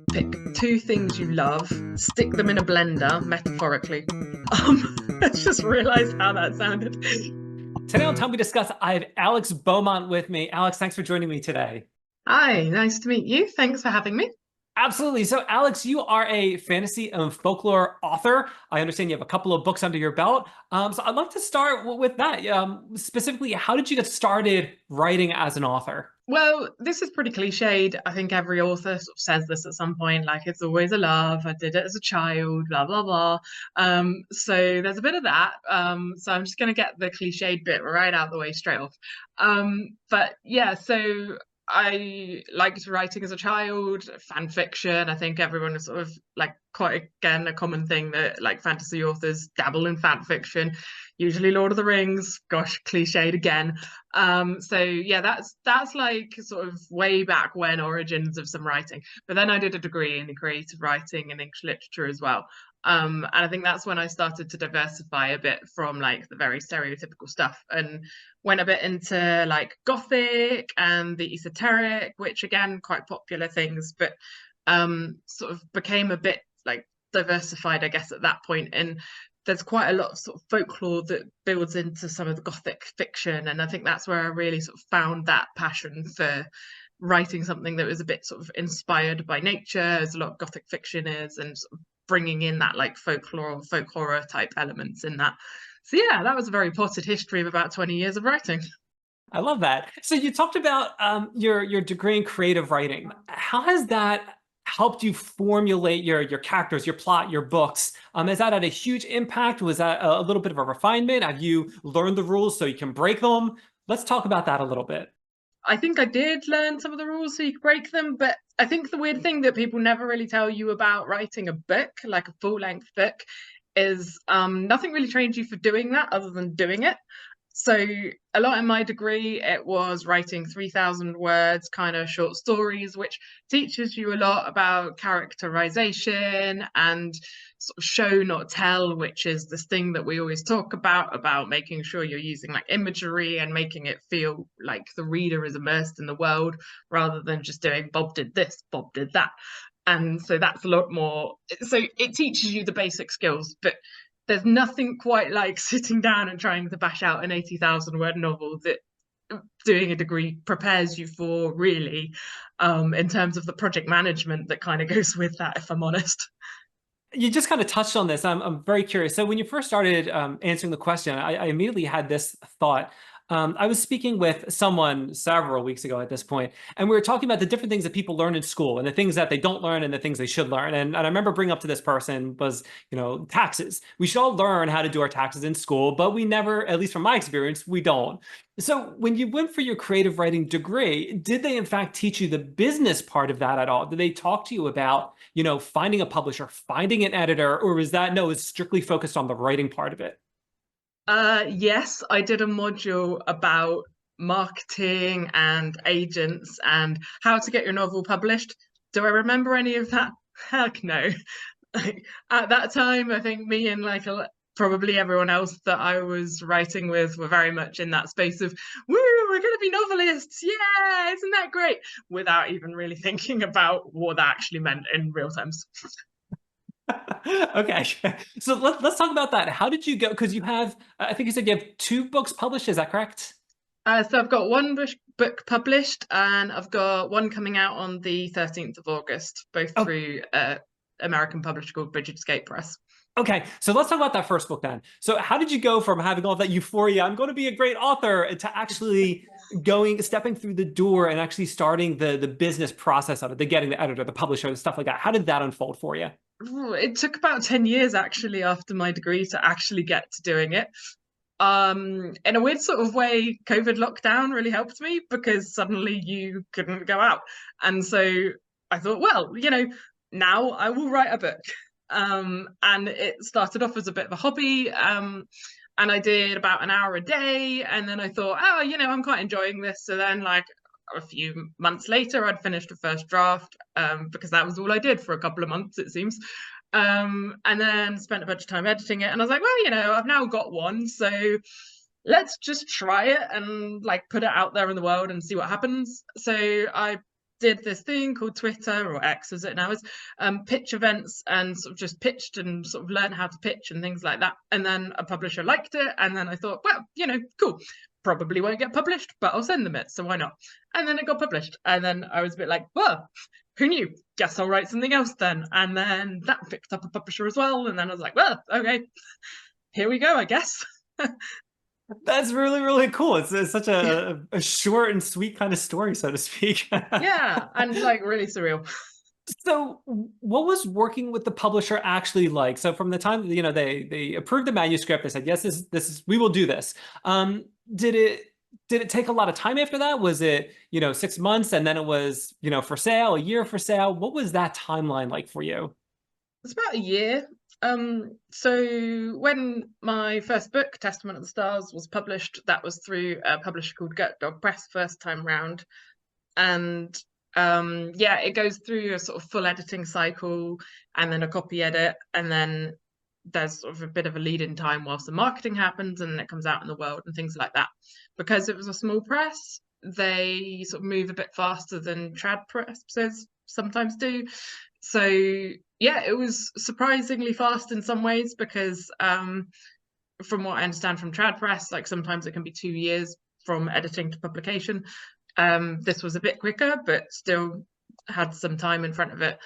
pick two things you love, stick them in a blender, metaphorically. I just realized how that sounded. Today on Time We Discuss, I have Alex Beaumont with me. Alex, thanks for joining me today. Hi, nice to meet you. Thanks for having me. Absolutely. So, Alex, you are a fantasy and folklore author. I understand you have a couple of books under your belt. So, I'd love to start with that. Specifically, how did you get started writing as an author? Well, this is pretty cliched. I think every author sort of says this at some point, like it's always a love. I did it as a child, blah blah blah. So there's a bit of that. So I'm just gonna get the cliched bit right out the way straight off. But yeah, so I liked writing as a child, fan fiction. I think everyone is sort of like quite again a common thing that like fantasy authors dabble in fan fiction, usually Lord of the Rings. Gosh, cliched again. So yeah, that's like sort of way back when origins of some writing. But then I did a degree in creative writing and English literature as well. And I think that's when I started to diversify a bit from like the very stereotypical stuff and went a bit into like gothic and the esoteric, which again quite popular things, but sort of became a bit like diversified, I guess, at that point. And there's quite a lot of sort of folklore that builds into some of the gothic fiction, and I think that's where I really sort of found that passion for writing something that was a bit sort of inspired by nature, as a lot of gothic fiction is, and sort of bringing in that like folklore, folk horror type elements in that. So yeah, that was a very potted history of about 20 years of writing. I love that. So, you talked about your degree in creative writing. How has that helped you formulate your characters, your plot, your books? Has that had a huge impact? Was that a little bit of a refinement? Have you learned the rules so you can break them? Let's talk about that a little bit. I think I did learn some of the rules so you could break them, but I think the weird thing that people never really tell you about writing a book, like a full length book, is nothing really trains you for doing that other than doing it. So a lot in my degree, it was writing 3,000 words, kind of short stories, which teaches you a lot about characterization and sort of show, not tell, which is this thing that we always talk about making sure you're using like imagery and making it feel like the reader is immersed in the world rather than just doing Bob did this, Bob did that. And so that's a lot more. So it teaches you the basic skills, but there's nothing quite like sitting down and trying to bash out an 80,000 word novel that doing a degree prepares you for, really, in terms of the project management that kind of goes with that, if I'm honest. You just kind of touched on this. I'm very curious. So, when you first started answering the question, I immediately had this thought. I was speaking with someone several weeks ago at this point, and we were talking about the different things that people learn in school and the things that they don't learn and the things they should learn. And I remember bringing up to this person was, taxes. We should all learn how to do our taxes in school, but we never, at least from my experience, we don't. So, when you went for your creative writing degree, did they in fact teach you the business part of that at all? Did they talk to you about, finding a publisher, finding an editor, or was that no, it's strictly focused on the writing part of it? Yes, I did a module about marketing and agents and how to get your novel published. Do I remember any of that? Heck no. Like, at that time, I think me and like probably everyone else that I was writing with were very much in that space of, woo, we're going to be novelists. Yeah, isn't that great? Without even really thinking about what that actually meant in real terms. Okay, so let's talk about that. How did you go? Because you have, I think you said you have two books published. Is that correct? So I've got one book published, and I've got one coming out on the 13th of August, both Oh, through American publisher called Bridget Escape Press. okay. So let's talk about that first book then. So how did you go from having all that euphoria, I'm going to be a great author, to actually stepping through the door and actually starting the business process of it, the getting the editor, the publisher, the stuff like that? How did that unfold for you? It took about 10 years actually after my degree to actually get to doing it. In a weird sort of way, COVID lockdown really helped me because suddenly you couldn't go out. And so I thought, well, now I will write a book. And it started off as a bit of a hobby. And I did about an hour a day. And then I thought, oh, I'm quite enjoying this. So then, like, a few months later, I'd finished a first draft because that was all I did for a couple of months, it seems. And then spent a bunch of time editing it. And I was like, well, I've now got one. So let's just try it and like put it out there in the world and see what happens. So I did this thing called Twitter, or X as it now is, pitch events, and sort of just pitched and sort of learned how to pitch and things like that. And then a publisher liked it, and then I thought, well, cool. Probably won't get published, but I'll send them it, so why not? And then it got published, and then I was a bit like, well, who knew? Guess I'll write something else then. And then that picked up a publisher as well, and then I was like, well, okay, here we go, I guess. That's really, really cool. It's such a short and sweet kind of story, so to speak. Yeah, and like really surreal. So what was working with the publisher actually like? So from the time, they approved the manuscript, they said, yes, this is, we will do this. Did it take a lot of time after that? Was it, 6 months and then it was, for sale, a year for sale? What was that timeline like for you? It's about a year. So when my first book, Testament of the Stars, was published, that was through a publisher called Gert Dog Press first time round. And yeah, it goes through a sort of full editing cycle and then a copy edit, and then there's sort of a bit of a lead in time whilst the marketing happens and it comes out in the world and things like that. Because it was a small press, they sort of move a bit faster than trad presses sometimes do. So yeah, it was surprisingly fast in some ways, because from what I understand from trad press, like sometimes it can be 2 years from editing to publication. This was a bit quicker, but still had some time in front of it.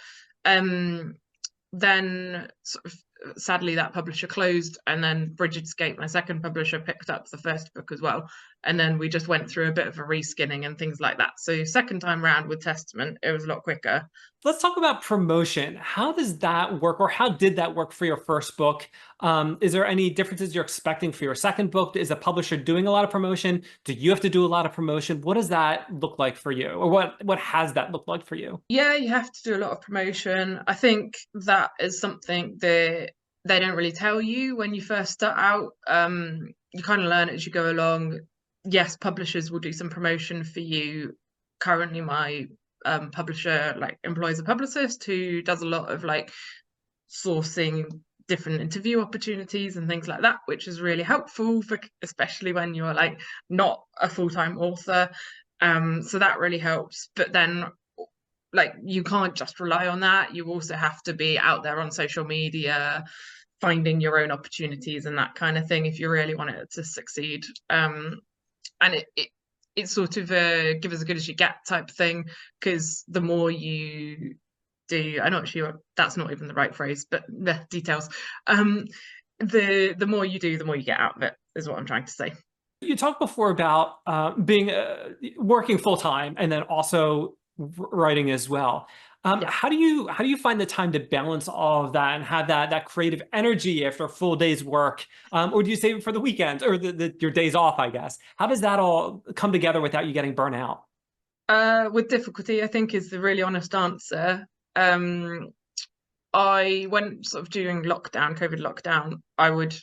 Then sort of sadly that publisher closed, and then Bridget, my second publisher, picked up the first book as well, and then we just went through a bit of a reskinning and things like that. So second time round with Testament, it was a lot quicker. Let's talk about promotion. How does that work, or how did that work for your first book? Is there any differences you're expecting for your second book? Is a publisher doing a lot of promotion? Do you have to do a lot of promotion? What does that look like for you? Or what has that looked like for you? Yeah, you have to do a lot of promotion. I think that is something that they don't really tell you when you first start out. You kind of learn as you go along. Yes, publishers will do some promotion for you. Currently, my publisher employs a publicist who does a lot of sourcing different interview opportunities and things like that, which is really helpful for, especially when you're not a full-time author. So that really helps. But then you can't just rely on that. You also have to be out there on social media, finding your own opportunities and that kind of thing if you really want it to succeed. And it's sort of a give as good as you get type thing, because the more you do, I'm not sure that's not even the right phrase, but the details. The more you do, the more you get out of it, is what I'm trying to say. You talked before about being working full time and then also writing as well. Yeah. How do you find the time to balance all of that and have that creative energy after a full day's work? Or do you save it for the weekends or your days off, I guess? How does that all come together without you getting burnt out? With difficulty, I think, is the really honest answer. I went sort of during lockdown, COVID lockdown, I would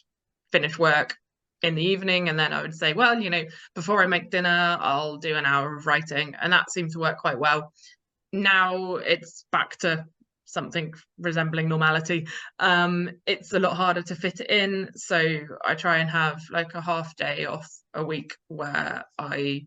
finish work in the evening, and then I would say, well, before I make dinner, I'll do an hour of writing, and that seemed to work quite well. Now it's back to something resembling normality. It's a lot harder to fit it in, so I try and have a half day off a week where I've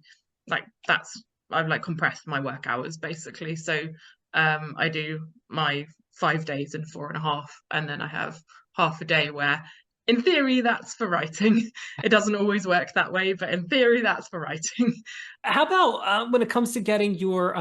compressed my work hours basically. So I do my 5 days in 4.5, and then I have half a day where in theory that's for writing. It doesn't always work that way, but in theory that's for writing. How about when it comes to getting your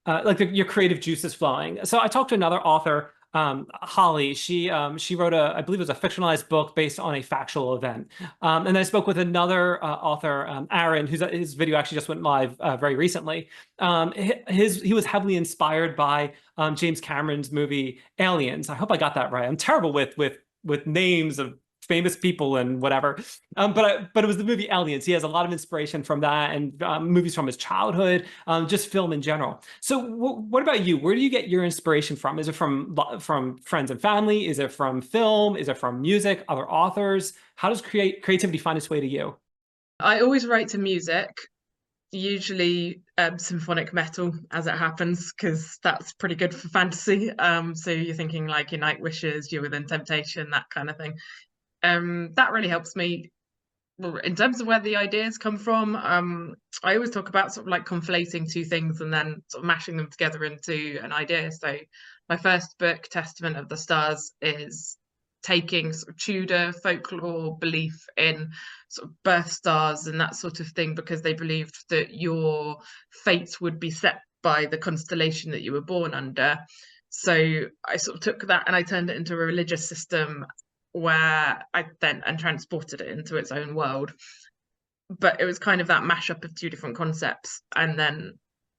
your creative juices flowing? So I talked to another author, Holly. She wrote I believe it was a fictionalized book based on a factual event. And then I spoke with another author, Aaron, his video actually just went live very recently. He was heavily inspired by James Cameron's movie Aliens. I hope I got that right. I'm terrible with names of famous people and whatever. But it was the movie Aliens. He has a lot of inspiration from that and movies from his childhood, just film in general. So what about you? Where do you get your inspiration from? Is it from friends and family? Is it from film? Is it from music, other authors? How does creativity find its way to you? I always write to music, usually symphonic metal as it happens, because that's pretty good for fantasy. So you're thinking your Night Wishes, You're Within Temptation, that kind of thing. That really helps me. in terms of where the ideas come from, I always talk about sort of like conflating two things and then sort of mashing them together into an idea. So my first book, Testament of the Stars, is taking sort of Tudor folklore belief in sort of birth stars and that sort of thing, because they believed that your fate would be set by the constellation that you were born under. So I sort of took that and I turned it into a religious system where I then and transported it into its own world. But it was kind of that mashup of two different concepts. And then,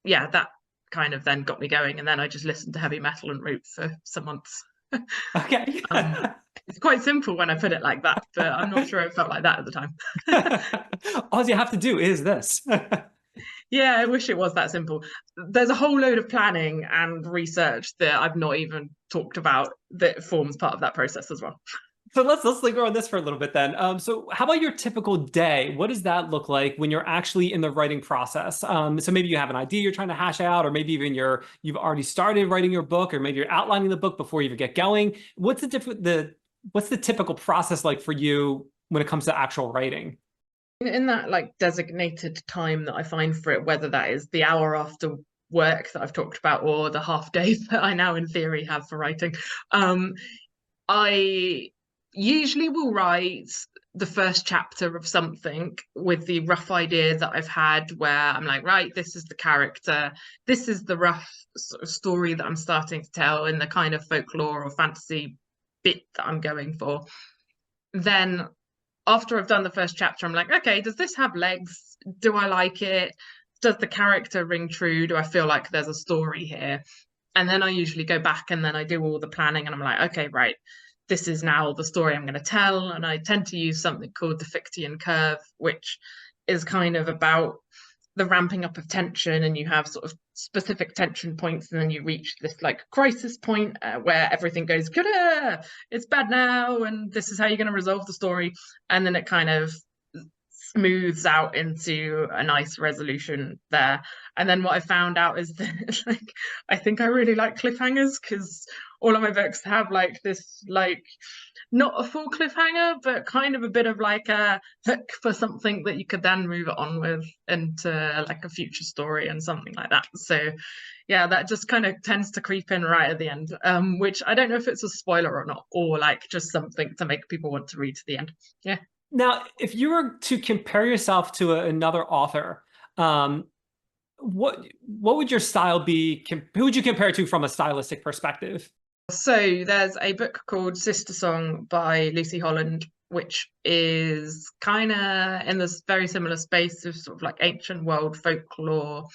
yeah, that kind of then got me going. And then I just listened to heavy metal and root for some months. Okay. It's quite simple when I put it like that, but I'm not sure it felt like that at the time. All you have to do is this. Yeah, I wish it was that simple. There's a whole load of planning and research that I've not even talked about that forms part of that process as well. So let's linger on this for a little bit then. So how about your typical day? What does that look like when you're actually in the writing process? So maybe you have an idea you're trying to hash out, or maybe even you've already started writing your book, or maybe you're outlining the book before you even get going. What's the typical process like for you when it comes to actual writing? In that like designated time that I find for it, whether that is the hour after work that I've talked about or the half day that I now in theory have for writing, I usually will write the first chapter of something with the rough idea that I've had, where I'm like, right, this is the character, this is the rough sort of story that I'm starting to tell in the kind of folklore or fantasy bit that I'm going for. Then after I've done the first chapter, I'm like, okay, does this have legs? Do I like it? Does the character ring true? Do I feel like there's a story here? And then I usually go back and then I do all the planning and I'm like, okay, right, this is now the story I'm going to tell. And I tend to use something called the Fichtean curve, which is kind of about the ramping up of tension, and you have sort of specific tension points and then you reach this like crisis point where everything goes, it's bad now and this is how you're going to resolve the story, and then it kind of smooths out into a nice resolution there. And then what I found out is that like I think I really like cliffhangers, because all of my books have like this like not a full cliffhanger, but kind of a bit of like a hook for something that you could then move it on with into like a future story and something like that. So yeah, that just kind of tends to creep in right at the end, which I don't know if it's a spoiler or not, or like just something to make people want to read to the end. Yeah. Now, if you were to compare yourself to another author, what would your style be? Who would you compare it to from a stylistic perspective? So there's a book called Sister Song by Lucy Holland, which is kind of in this very similar space of sort of like ancient world folklore.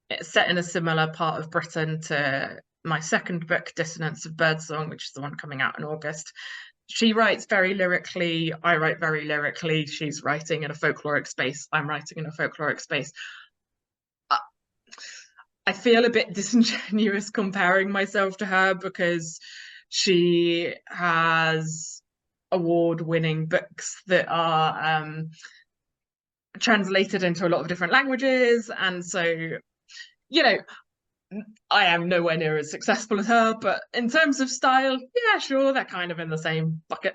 It's set in a similar part of Britain to my second book, Dissonance of Birdsong, which is the one coming out in August. She writes very lyrically, I write very lyrically. She's writing in a folkloric space, I'm writing in a folkloric space. I feel a bit disingenuous comparing myself to her, because she has award-winning books that are translated into a lot of different languages, and so you know I am nowhere near as successful as her, but in terms of style, yeah, sure, they're kind of in the same bucket.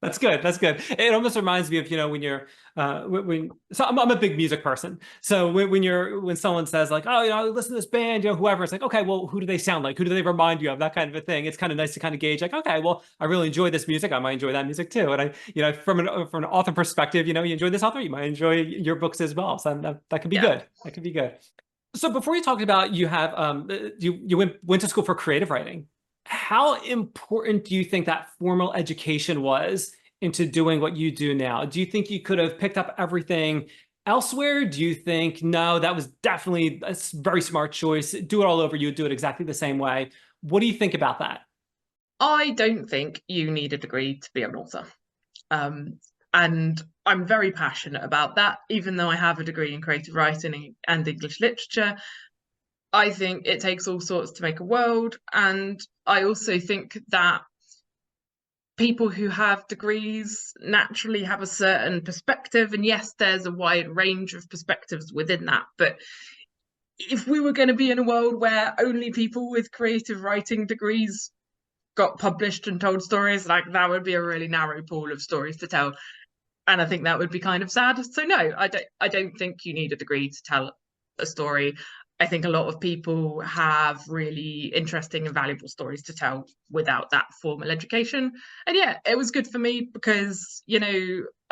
That's good. That's good. It almost reminds me of, when you're so I'm a big music person. So when someone says like, oh, listen to this band, whoever, it's like, okay, well, who do they sound like? Who do they remind you of? That kind of a thing. It's kind of nice to kind of gauge like, okay, well, I really enjoy this music. I might enjoy that music too. And from an author perspective, you enjoy this author, you might enjoy your books as well. So that could be good. That could be good. So before you talked about you have you went to school for creative writing. How important do you think that formal education was into doing what you do now? Do you think you could have picked up everything elsewhere? Do you think, no, that was definitely a very smart choice, do it all over, you would do it exactly the same way? What do you think about that? I don't think you need a degree to be an author. And I'm very passionate about that, even though I have a degree in creative writing and English literature. I think it takes all sorts to make a world. And I also think that people who have degrees naturally have a certain perspective. And yes, there's a wide range of perspectives within that. But if we were going to be in a world where only people with creative writing degrees got published and told stories, like that would be a really narrow pool of stories to tell. And I think that would be kind of sad. So no, I don't think you need a degree to tell a story. I think a lot of people have really interesting and valuable stories to tell without that formal education. And yeah, it was good for me because,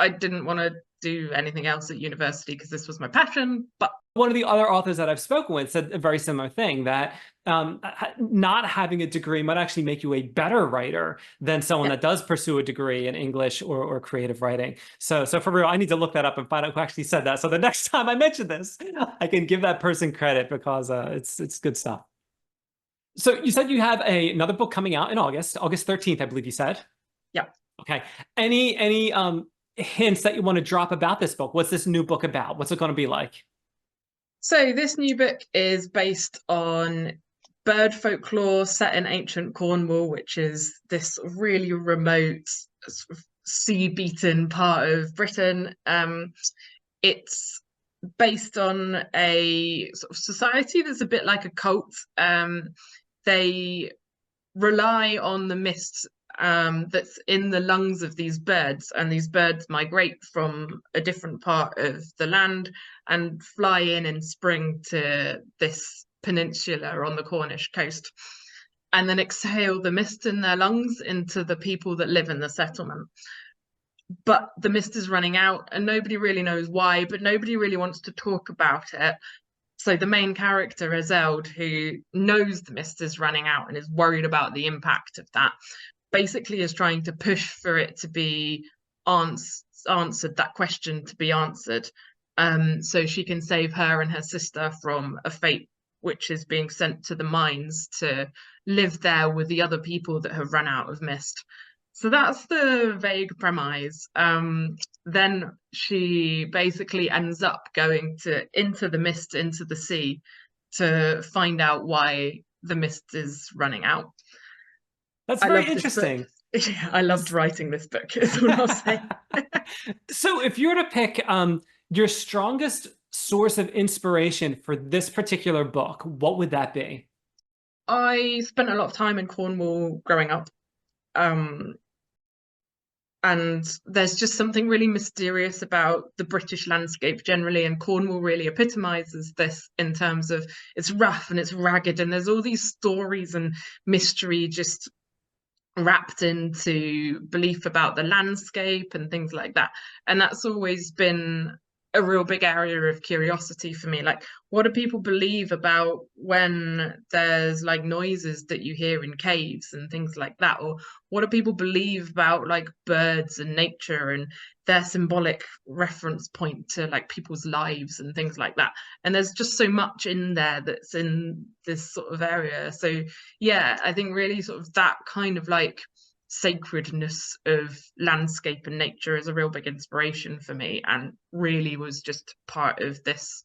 I didn't want to do anything else at university because this was my passion. But one of the other authors that I've spoken with said a very similar thing, that not having a degree might actually make you a better writer than someone yeah, that does pursue a degree in English or creative writing. So for real, I need to look that up and find out who actually said that. So the next time I mention this, I can give that person credit, because it's good stuff. So you said you have another book coming out in August 13th, I believe you said. yeah. Okay. Any hints that you want to drop about this book? What's this new book about? What's it going to be like? So this new book is based on bird folklore set in ancient Cornwall, which is this really remote, sort of sea-beaten part of Britain. It's based on a sort of society that's a bit like a cult. They rely on the mist that's in the lungs of these birds, and these birds migrate from a different part of the land and fly in spring to this peninsula on the Cornish coast, and then exhale the mist in their lungs into the people that live in the settlement. But the mist is running out and nobody really knows why, but nobody really wants to talk about it. So the main character, Azeld, who knows the mist is running out and is worried about the impact of that, basically is trying to push for it to be answered, that question to be answered, so she can save her and her sister from a fate which is being sent to the mines to live there with the other people that have run out of mist. So that's the vague premise. Then she basically ends up going into the mist, into the sea, to find out why the mist is running out. That's I very love this book. interesting. Yeah, I loved writing this book, is all I'll say. So if you were to pick your strongest source of inspiration for this particular book, what would that be? I spent a lot of time in Cornwall growing up. And there's just something really mysterious about the British landscape generally, and Cornwall really epitomizes this in terms of it's rough and it's ragged, and there's all these stories and mystery just wrapped into belief about the landscape and things like that. And that's always been a real big area of curiosity for me. Like, what do people believe about when there's like noises that you hear in caves and things like that? Or what do people believe about like birds and nature and their symbolic reference point to like people's lives and things like that? And there's just so much in there that's in this sort of area. So yeah, I think really sort of that kind of like sacredness of landscape and nature is a real big inspiration for me, and really was just part of this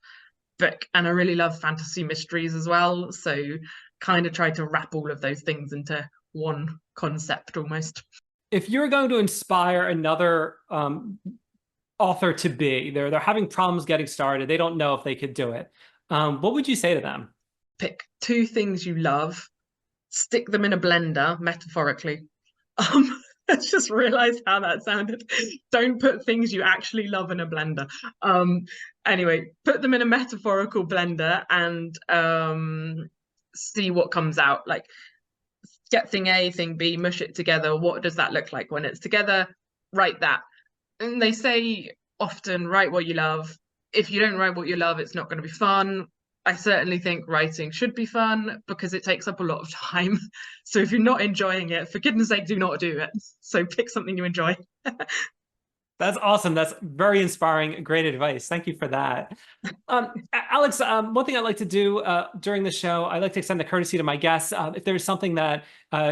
book. And I really love fantasy mysteries as well, so kind of try to wrap all of those things into one concept almost. If you're going to inspire another author to be, they're having problems getting started, they don't know if they could do it, what would you say to them? Pick two things you love, stick them in a blender, metaphorically. I just realized how that sounded. Don't put things you actually love in a blender. Anyway, put them in a metaphorical blender and see what comes out. Like, get thing A, thing B, mush it together. What does that look like when it's together? Write that. And they say often, write what you love. If you don't write what you love, it's not going to be fun. I certainly think writing should be fun because it takes up a lot of time. So if you're not enjoying it, for goodness sake, do not do it. So pick something you enjoy. That's awesome. That's very inspiring. Great advice. Thank you for that. Alex, one thing I like to do during the show, I like to extend the courtesy to my guests. If there's something that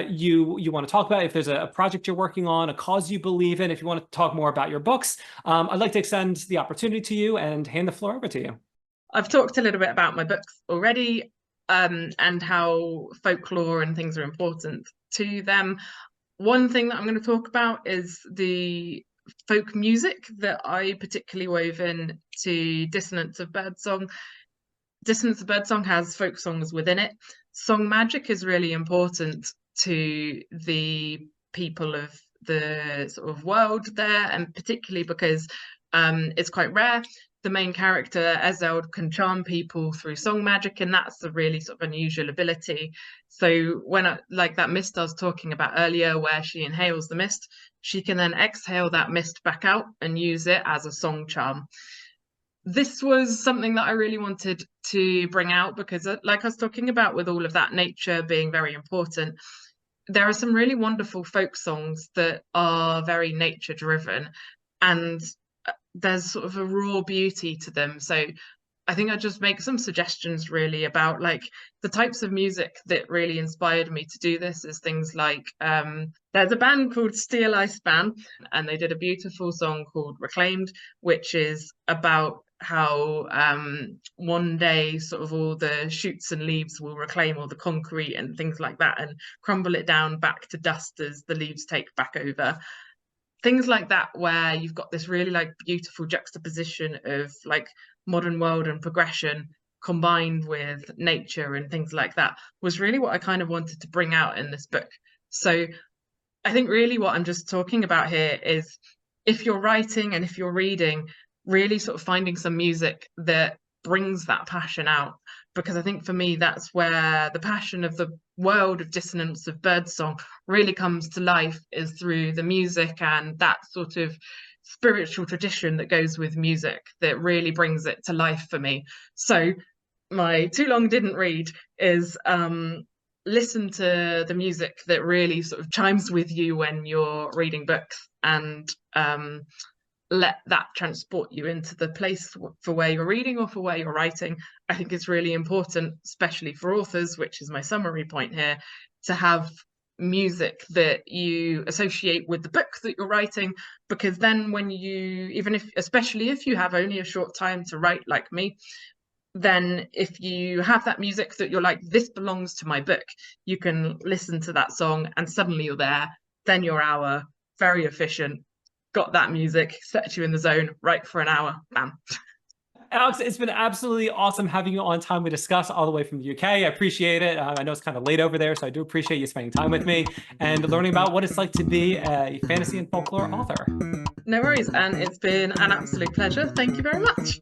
you want to talk about, if there's a project you're working on, a cause you believe in, if you want to talk more about your books, I'd like to extend the opportunity to you and hand the floor over to you. I've talked a little bit about my books already, and how folklore and things are important to them. One thing that I'm going to talk about is the folk music that I particularly wove in to Dissonance of Birdsong. Dissonance of Birdsong has folk songs within it. Song magic is really important to the people of the sort of world there, and particularly because it's quite rare. The main character, Ezeld, can charm people through song magic, and that's a really sort of unusual ability. So when like that mist I was talking about earlier, where she inhales the mist, she can then exhale that mist back out and use it as a song charm. This was something that I really wanted to bring out because, like I was talking about, with all of that nature being very important, there are some really wonderful folk songs that are very nature driven, and there's sort of a raw beauty to them. So I think I just make some suggestions really about like the types of music that really inspired me to do this is things like there's a band called Steel Ice Band, and they did a beautiful song called Reclaimed, which is about how one day sort of all the shoots and leaves will reclaim all the concrete and things like that and crumble it down back to dust as the leaves take back over. Things like that, where you've got this really like beautiful juxtaposition of like modern world and progression combined with nature and things like that, was really what I kind of wanted to bring out in this book. So I think really what I'm just talking about here is, if you're writing and if you're reading, really sort of finding some music that brings that passion out, because I think for me that's where the passion of the world of dissonance of birdsong really comes to life, is through the music and that sort of spiritual tradition that goes with music that really brings it to life for me. So my too long didn't read is listen to the music that really sort of chimes with you when you're reading books, and let that transport you into the place for where you're reading or for where you're writing. I think it's really important, especially for authors, which is my summary point here, to have music that you associate with the book that you're writing, because then when you, even if, especially if you have only a short time to write like me, then if you have that music that you're like, this belongs to my book, you can listen to that song and suddenly you're there. Then your hour, very efficient, got that music, set you in the zone, right for an hour, bam. Alex, it's been absolutely awesome having you on Time We Discuss all the way from the UK. I appreciate it. I know it's kind of late over there, so I do appreciate you spending time with me and learning about what it's like to be a fantasy and folklore author. No worries, and it's been an absolute pleasure. Thank you very much.